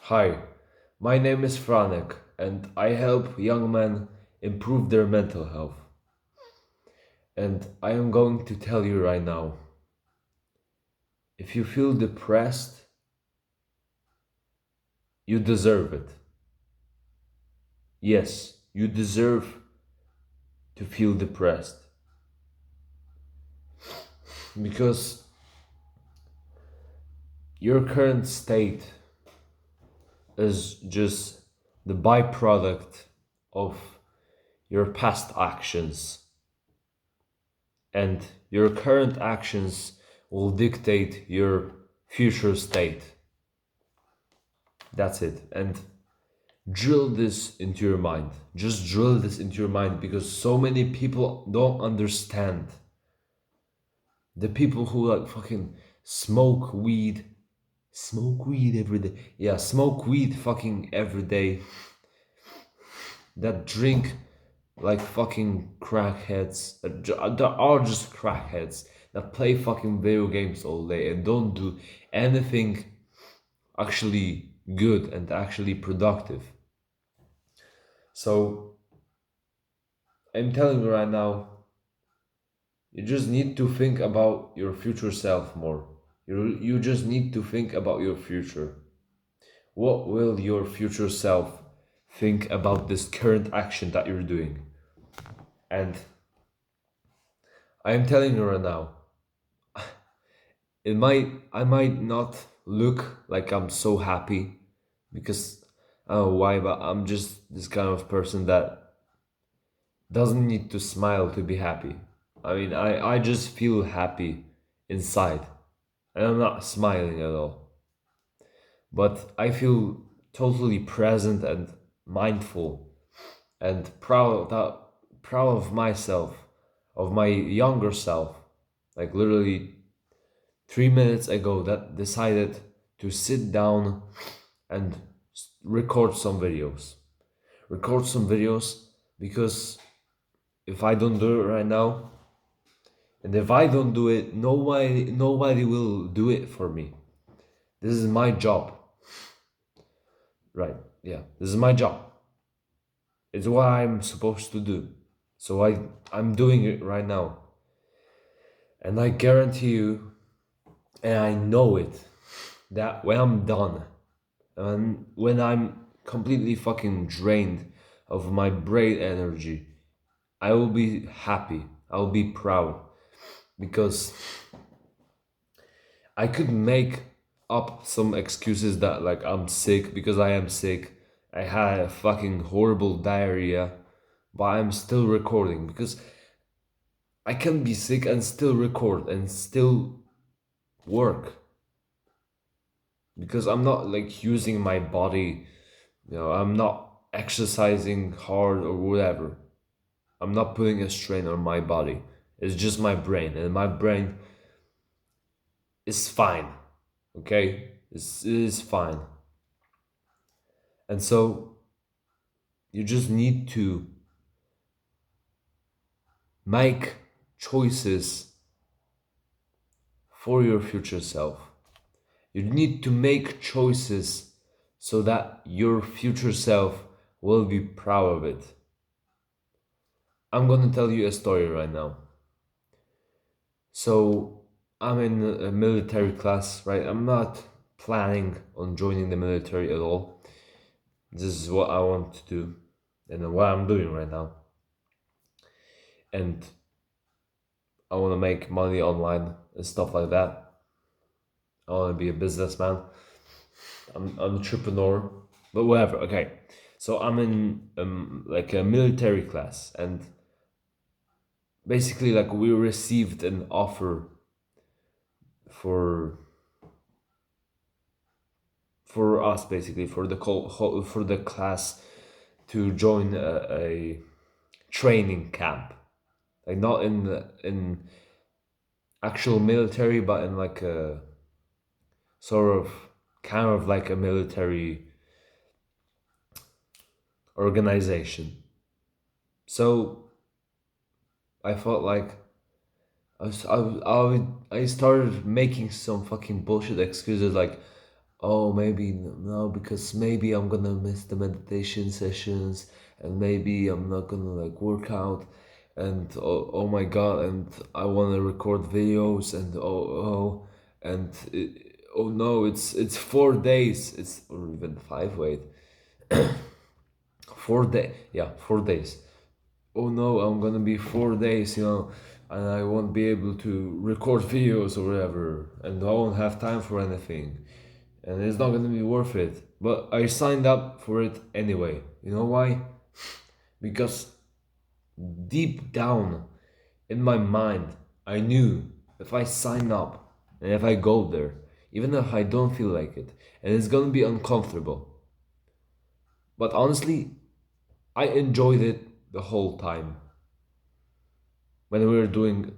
Hi, my name is Franek and I help young men improve their mental health. And I am going to tell you right now, if you feel depressed, you deserve it. Yes, you deserve to feel depressed because your current state is just the byproduct of your past actions, and your current actions will dictate your future state. That's it. And drill this into your mind. Just drill this into your mind because so many people don't understand. The people who like fucking smoke weed every day. Yeah, smoke weed fucking every day. That drink like fucking crackheads. That are just crackheads that play fucking video games all day and don't do anything actually good and actually productive. So I'm telling you right now, you just need to think about your future self more. You just need to think about your future. What will your future self think about this current action that you're doing? And I am telling you right now, I might not look like I'm so happy because I don't know why, but I'm just this kind of person that doesn't need to smile to be happy. I just feel happy inside and I'm not smiling at all. But I feel totally present and mindful and proud of myself, of my younger self. Like literally 3 minutes ago that decided to sit down and record some videos. Record some videos because if I don't do it right now, and if I don't do it, nobody will do it for me. This is my job. Right. Yeah. This is my job. It's what I'm supposed to do. So I'm doing it right now. And I guarantee you, and I know it, that when I'm done, and when I'm completely fucking drained of my brain energy, I will be happy. I will be proud because I could make up some excuses that like I'm sick because I am sick. I had a fucking horrible diarrhea, but I'm still recording because I can be sick and still record and still work because I'm not like using my body, I'm not exercising hard or whatever. I'm not putting a strain on my body. It's just my brain, and my brain is fine. Okay? It is fine. And so you just need to make choices for your future self. You need to make choices so that your future self will be proud of it. I'm gonna tell you a story right now. So, I'm in a military class, right? I'm not planning on joining the military at all. This is what I want to do and what I'm doing right now. And I want to make money online and stuff like that. I want to be a businessman. I'm an entrepreneur, but whatever. Okay, so I'm in like a military class, and basically, like we received an offer for for us, basically for for the class to join a training camp, like not in actual military, but in like a sort of kind of like a military organization. So I felt like I started making some fucking bullshit excuses like oh, maybe no, because maybe I'm gonna miss the meditation sessions, and maybe I'm not gonna like work out, and oh my god, and I wanna record videos, and and oh no, it's 4 days, it's or even five. Wait, 4 day, yeah, 4 days. Oh no, I'm gonna be 4 days, and I won't be able to record videos or whatever, and I won't have time for anything, and it's not gonna be worth it. But I signed up for it anyway. You know why? Because deep down in my mind, I knew if I sign up and if I go there, even if I don't feel like it, and it's gonna be uncomfortable. But honestly, I enjoyed it the whole time when we were doing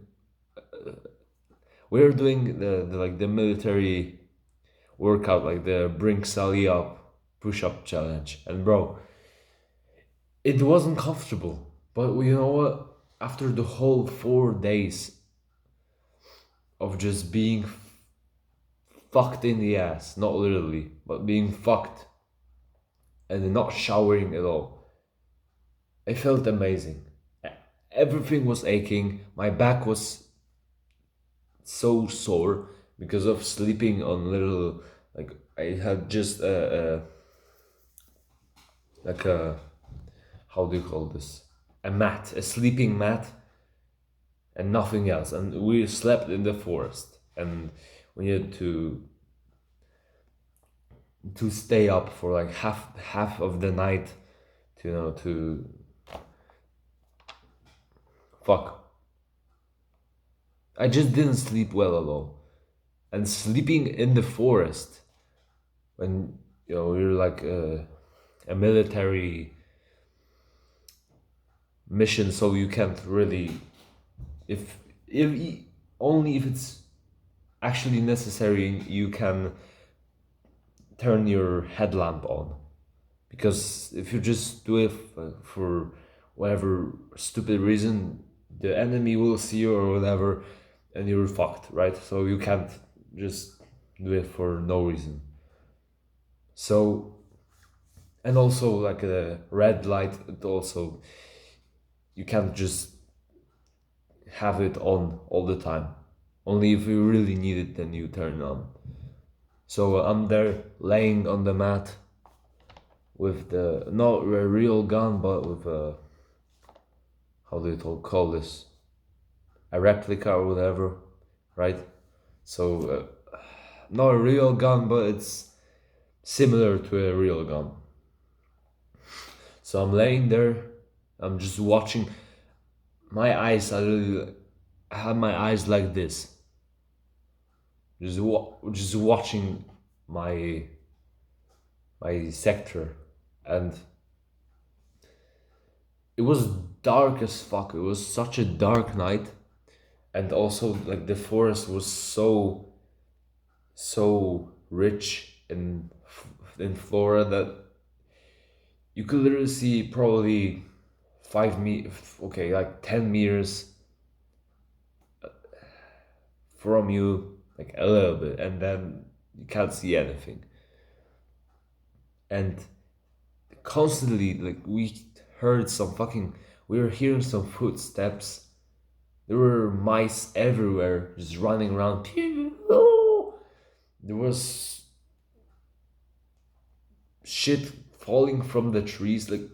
the like the military workout, like the bring Sally up push-up challenge. And bro, it wasn't comfortable, but you know what, after the whole 4 days of just being fucked in the ass, not literally, but being fucked and not showering at all, I felt amazing. Everything was aching, my back was so sore because of sleeping on little, like I had just like a, how do you call this, a mat, a sleeping mat, and nothing else, and we slept in the forest, and we had to stay up for like half of the night to to fuck. I just didn't sleep well at all. And sleeping in the forest when you're like a military mission, so you can't really, if only if it's actually necessary, you can turn your headlamp on, because if you just do it for whatever stupid reason, the enemy will see you or whatever, and you're fucked, right? So you can't just do it for no reason. So, and also like a red light, it also, you can't just have it on all the time. Only if you really need it, then you turn it on. So I'm there laying on the mat with the, not a real gun, but with a, how do you call this, a replica or whatever, right? So not a real gun, but it's similar to a real gun. So I'm laying there, I'm just watching. My eyes, I had my eyes like this, just watching my sector, and it was dark as fuck. It was such a dark night, and also like the forest was so rich in flora that you could literally see probably 5 meters, okay, like 10 meters from you, like a little bit, and then you can't see anything. And constantly, like we were hearing some footsteps. There were mice everywhere, just running around. There was shit falling from the trees. Like,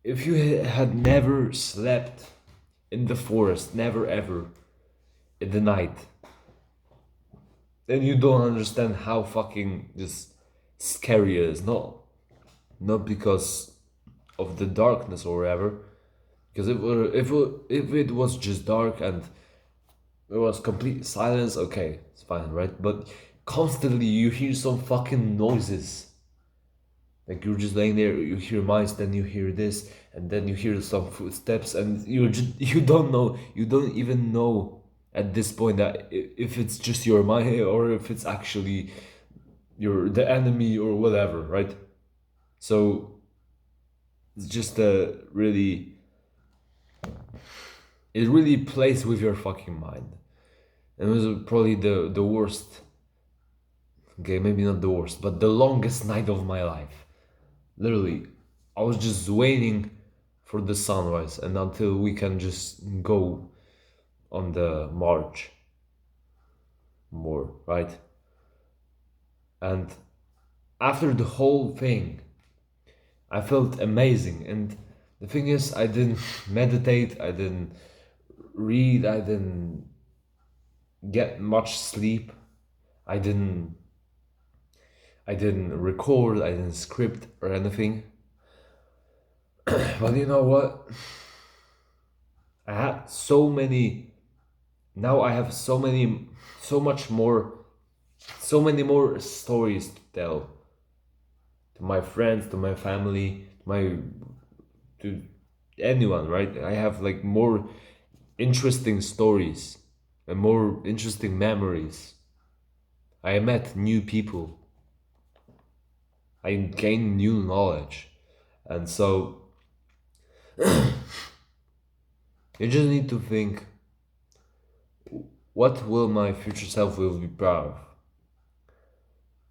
if you had never slept in the forest, never ever, in the night, then you don't understand how fucking just scary it is. Not because of the darkness or whatever. Because if it was just dark and it was complete silence, okay, it's fine, right? But constantly you hear some fucking noises. Like you're just laying there, you hear mice, then you hear this, and then you hear some footsteps, and you don't know, you don't even know at this point that if it's just your mind or if it's actually the enemy or whatever, right? So it's just it really plays with your fucking mind. And it was probably the worst Okay, maybe not the worst, but the longest night of my life. Literally, I was just waiting for the sunrise and until we can just go on the march more, right? And after the whole thing, I felt amazing. And the thing is, I didn't meditate, I didn't read, I didn't get much sleep, I didn't I didn't record, I didn't script or anything. But you know what? I had so many now I have so much more so many more stories to tell to my friends, to my family, to anyone, right? I have like more interesting stories and more interesting memories. I met new people. I gained new knowledge. And so you just need to think, what will my future self will be proud of?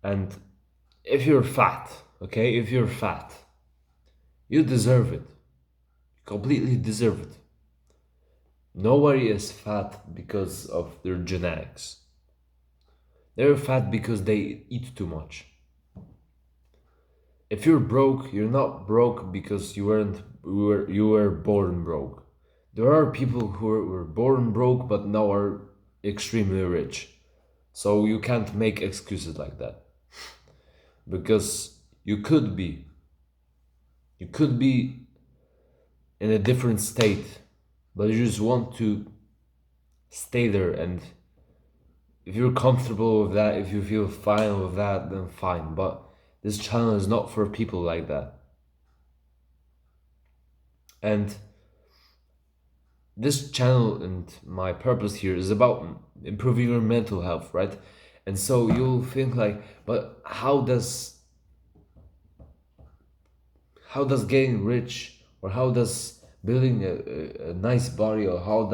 And if you're fat, okay, if you're fat, you deserve it. You completely deserve it. Nobody is fat because of their genetics. They're fat because they eat too much. If you're broke, you're not broke because you were born broke. There are people who were born broke but now are extremely rich. So you can't make excuses like that. Because you could be in a different state, but you just want to stay there. And if you're comfortable with that, if you feel fine with that, then fine. But this channel is not for people like that. And this channel and my purpose here is about improving your mental health, right? And so you'll think like, but how does getting rich, or how does building a nice body, or how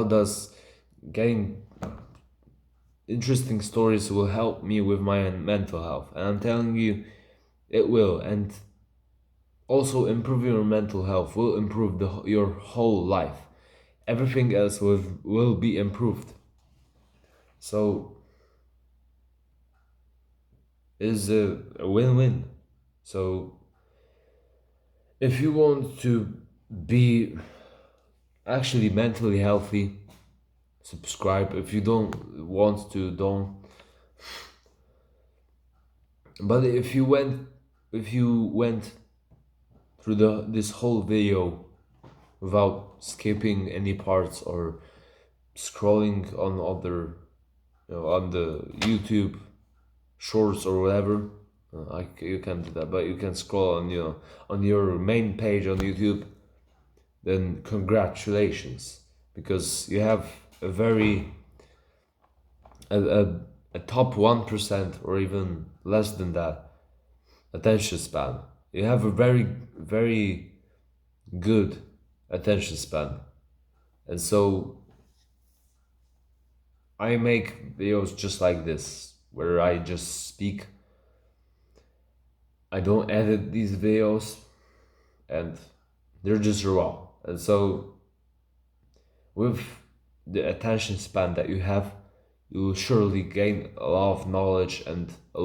does getting interesting stories will help me with my mental health? And I'm telling you, it will. And also, improving your mental health will improve your whole life. Everything else will be improved. So it's a win-win. So if you want to be actually mentally healthy, subscribe. If you don't want to, don't. But if you went through this whole video without skipping any parts or scrolling on other, on the YouTube shorts or whatever, you can do that. But you can scroll on on your main page on YouTube. Then congratulations, because you have a very a top 1% or even less than that attention span. You have a very good attention span. And so I make videos just like this, where I just speak. I don't edit these videos, and they're just raw. And so with the attention span that you have, you will surely gain a lot of knowledge and a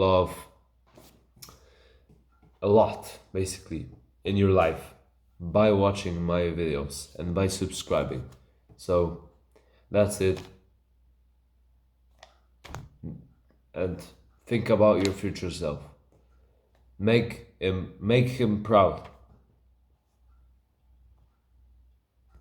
lot basically in your life by watching my videos and by subscribing. So that's it. And think about your future self. Make him proud.